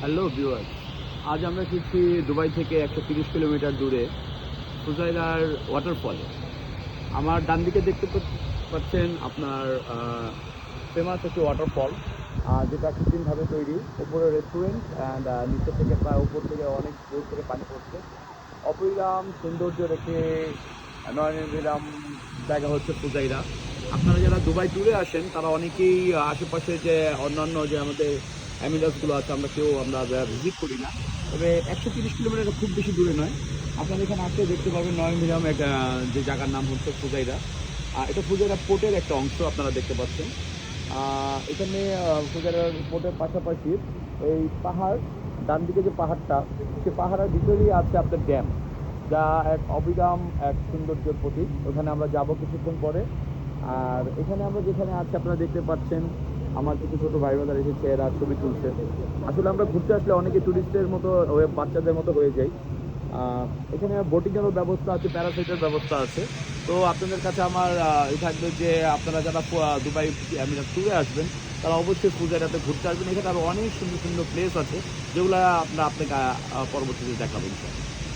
Hello viewers, আজ আমরা এসেছি দুবাই থেকে 130 কিলোমিটার দূরে ফুজাইরার ওয়াটারফলে। আমার ডান দিকে দেখতে পাচ্ছেন আপনার ফেমাস একটি ওয়াটারফল, যেটা কৃত্রিমভাবে তৈরি। উপরে রেস্টুরেন্ট অ্যান্ড নিচে থেকে প্রায় উপর থেকে অনেক দূর থেকে পানি পড়ছে। অপরিরাম সৌন্দর্যের একটি নয়নবিরাম জায়গা হচ্ছে ফুজাইরা। আপনারা যারা দুবাই ট্যুরে আসেন তারা অনেকেই আশেপাশে যে অন্যান্য যে আমাদের অ্যামিলাসগুলো আছে আমরা ভিজিট করি না, তবে 130 কিলোমিটার খুব বেশি দূরে নয়। আপনারা এখানে আসলে দেখতে পাবেন নয়নবিরাম একটা যে জায়গার নাম হচ্ছে ফুজাইরা। এটা ফুজাইরা পোর্টের একটা অংশ আপনারা দেখতে পাচ্ছেন। এখানে ফুজাইরা পোর্টের পাশাপাশি এই পাহাড়, ডান দিকে যে পাহাড়টা, সে পাহাড়ের ভিতরেই আছে আপনার ড্যাম, যা এক অবিরাম এক সৌন্দর্যের প্রতীক। ওখানে আমরা যাব কিছুক্ষণ পরে। আর এখানে আমরা যেখানে আছি আপনারা দেখতে পাচ্ছেন আমার কিছু ছোটো ভাই বোনেরা এসেছে, এরা ছবি তুলছে। আসলে আমরা ঘুরতে আসলে অনেকে টুরিস্টের মতো বাচ্চাদের মতো হয়ে যাই। এখানে বোটিংয়েরও ব্যবস্থা আছে, প্যারাসাইটের ব্যবস্থা আছে। তো আপনাদের কাছে আমার এই থাকবে যে আপনারা যারা দুবাই আমিরাত ট্যুরে আসবেন তারা অবশ্যই ফুজাইরাতে ঘুরতে আসবেন। এখানে আরও অনেক সুন্দর সুন্দর প্লেস আছে যেগুলো আপনাকে পরবর্তীতে দেখাবেন।